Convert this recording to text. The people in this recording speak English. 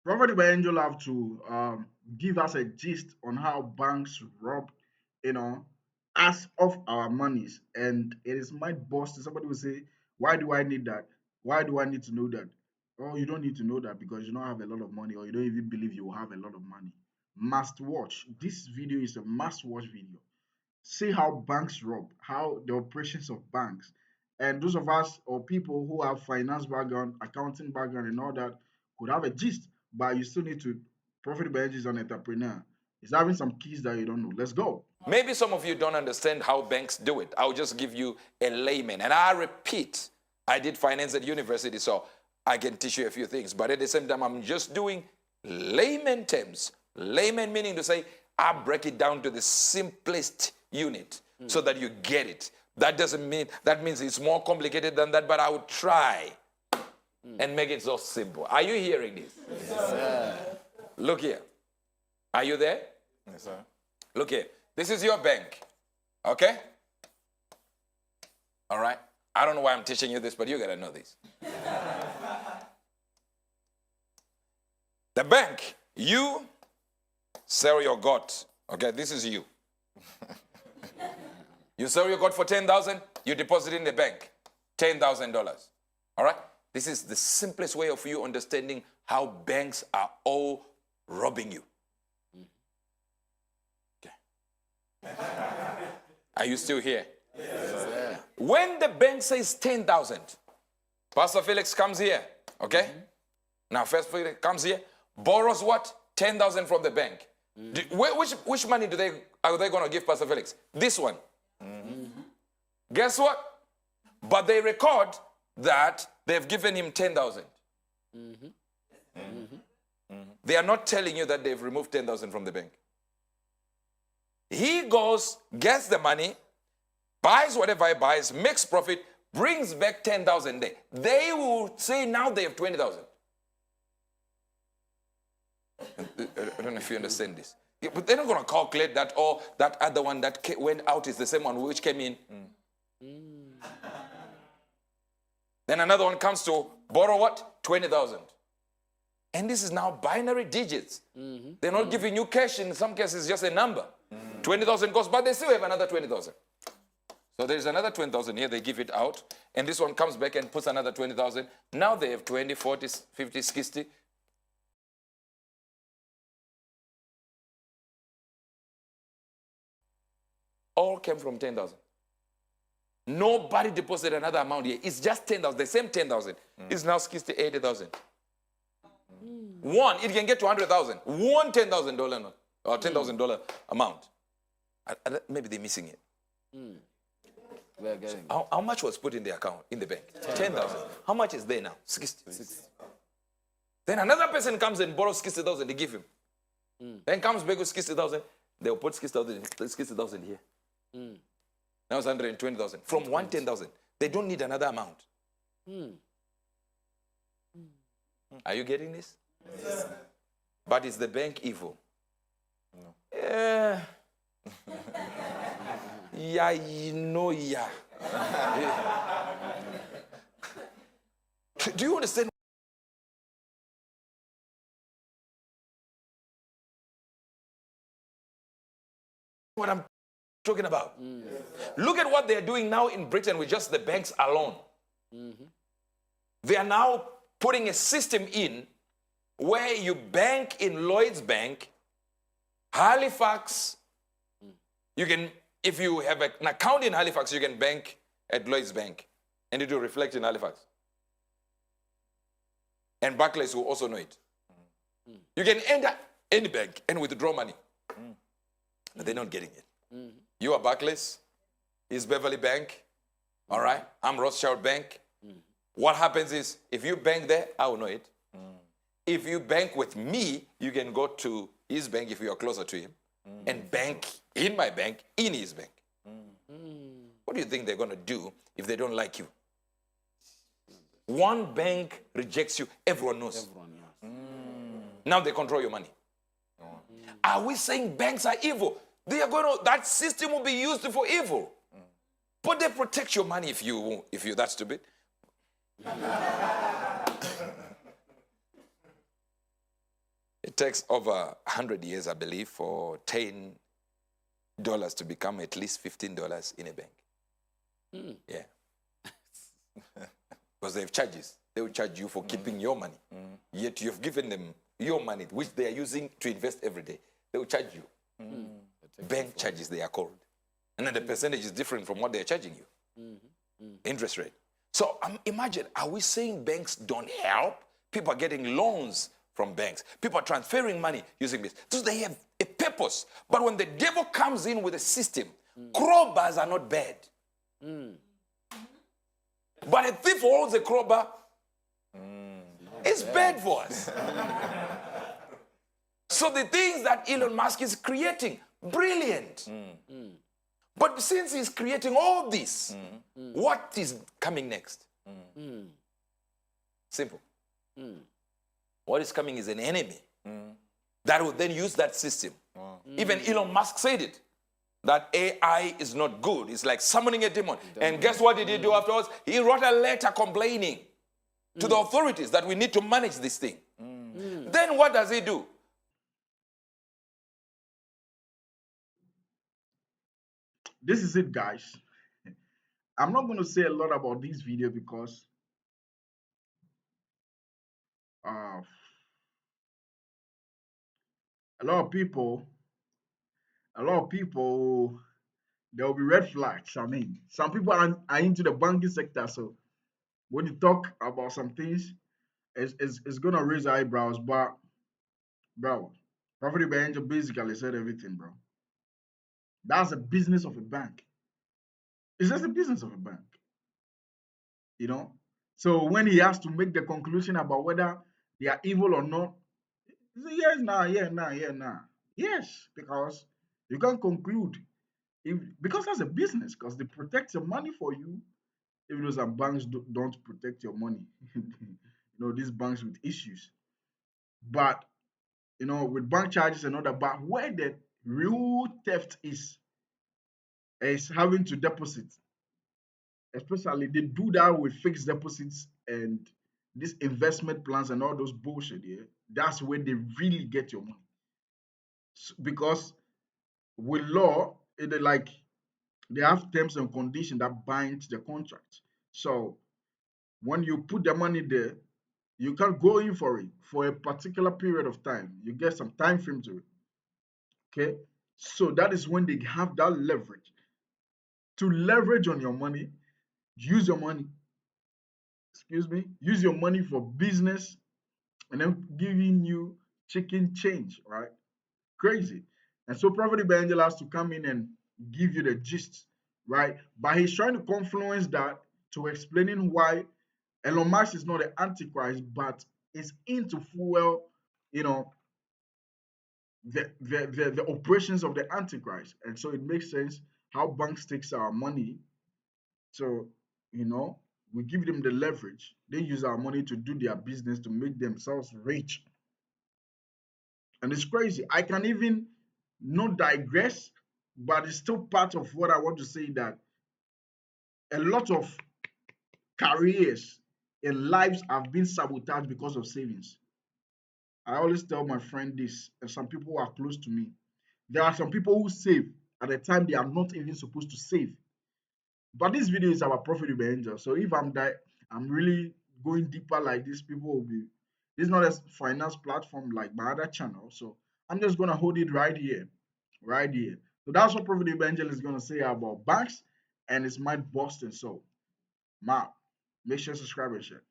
Prophet Angel have to give us a gist on how banks rob, you know, us of our monies. And it is my boss. Somebody will say, why do I need that? Why do I need to know that? Oh, you don't need to know that because you don't have a lot of money or you don't even believe you will have a lot of money. Must watch. This video is a must watch video. See how banks rob, how the operations of banks. And those of us or people who have finance background, accounting background, and all that could have a gist, but you still need to. Profit by is an entrepreneur. He's having some keys that you don't know. Let's go. Maybe some of you don't understand how banks do it. I'll just give you a layman. And I repeat, I did finance at university, so I can teach you a few things. But at the same time, I'm just doing layman terms. Layman meaning to say, I break it down to the simplest unit so that you get it. That doesn't mean, that means it's more complicated than that, but I would try and make it so simple. Are you hearing this? Yes, sir. Look here. Are you there? Yes, sir. Look here. This is your bank. Okay? All right? I don't know why I'm teaching you this, but you got to know this. The bank, you sell your God. Okay, this is you. You sell your God for $10,000, you deposit in the bank, $10,000. All right? This is the simplest way of you understanding how banks are all robbing you. Okay. Are you still here? Yes, When the bank says 10,000, Pastor Felix comes here, okay? Now, first Felix comes here, borrows what? 10,000 from the bank. Which money are they going to give Pastor Felix? This one. Guess what? But they record that they've given him 10,000. They are not telling you that they've removed 10,000 from the bank. He goes, gets the money, buys whatever he buys, makes profit, brings back 10,000 there. They will say now they have 20,000. I don't know if you understand this. Yeah, but they're not going to calculate that, or that other one that went out is the same one which came in. Then another one comes to borrow what? 20,000. And this is now binary digits. They're not giving you cash. In some cases, just a number. 20,000 goes, but they still have another 20,000. So there's another 20,000 here. They give it out. And this one comes back and puts another 20,000. Now they have 20, 40, 50, 60. All came from 10,000. Nobody deposited another amount here. It's just 10,000. The same 10,000 is now 60, 80,000. One, it can get to 100,000. One $10,000 note or $10,000 amount. Maybe they're missing it. We're getting How much was put in the account, in the bank? 10,000. How much is there now? 60. Then another person comes and borrows 60,000. They give him. Then comes back with 60,000. They'll put 60,000 here. Now it's 120,000. From 110,000. They don't need another amount. Are you getting this? Yes. But is the bank evil? No. Yeah. Yeah, you know, yeah. Do you understand what I'm talking about? Look at what they're doing now in Britain with just the banks alone. They are now putting a system in where you bank in Lloyd's Bank, Halifax. You can, if you have an account in Halifax, you can bank at Lloyd's Bank, and it will reflect in Halifax. And Barclays will also know it. You can enter any bank and withdraw money. But they're not getting it. You are Barclays, is Beverly Bank, all right? I'm Rothschild Bank. What happens is, if you bank there, I will know it. If you bank with me, you can go to his bank if you are closer to him and bank in my bank, in his bank. What do you think they're going to do if they don't like you? One bank rejects you, everyone knows. Now they control your money. Are we saying banks are evil? They are going to, that system will be used for evil. But they protect your money if you're that stupid. It takes over 100 years, I believe, for $10 to become at least $15 in a bank. Yeah. Because they have charges. They will charge you for keeping your money. Yet you've given them your money, which they are using to invest every day. They will charge you. Bank charges, they are called. And then the percentage is different from what they're charging you. Interest rate. So imagine, are we saying banks don't help? People are getting loans from banks. People are transferring money using this. So they have a purpose. But when the devil comes in with a system, crowbars are not bad. But a thief who holds a crowbar is bad for us. So the things that Elon Musk is creating, brilliant. But since he's creating all this, what is coming next? Simple. What is coming is an enemy that will then use that system. Even Elon Musk said it, that AI is not good. It's like summoning a demon. And guess what did he do afterwards? He wrote a letter complaining to the authorities that we need to manage this thing. Then what does he do? This is it, guys. I'm not going to say a lot about this video because uh, a lot of people, there will be red flags. I mean, some people are into the banking sector, so when you talk about some things, it's gonna raise eyebrows. But bro, Prophet Angel basically said everything, bro. That's the business of a bank. It's just the business of a bank, you know. So when he has to make the conclusion about whether they are evil or not, he said, yes, nah, yeah, nah, yeah, nah. Yes, because you can conclude if because that's a business, because they protect your money for you. Even though some banks don't protect your money, these banks with issues. But with bank charges and all that. But where the real theft is having to deposit. Especially they do that with fixed deposits and these investment plans and all those bullshit. Yeah, that's where they really get your money. Because with law, like they have terms and conditions that bind the contract. So when you put the money there, you can't go in for it for a particular period of time. You get some time frame to it. Okay. So that is when they have that leverage. To leverage on your money, use your money, use your money for business and then giving you chicken change, right? Crazy. And so Prophet Evangel has to come in and give you the gist, right? But he's trying to confluence that to explaining why Elon Musk is not an antichrist, but is into fuel, you know, the operations of the antichrist. And so it makes sense how banks takes our money. So, you know, we give them the leverage. They use our money to do their business to make themselves rich. And it's crazy. I can even not digress, but it's still part of what I want to say, that a lot of careers and lives have been sabotaged because of savings. I always tell my friend this, and some people who are close to me. There are some people who save at a time they are not even supposed to save. But this video is about profit with angel. So if I'm really going deeper like this, people will be. This is not a finance platform like my other channel. So I'm just gonna hold it right here, right here. So that's what Prophet Evangel is gonna say about banks and it's mind busting. So, ma, make sure to subscribe and share.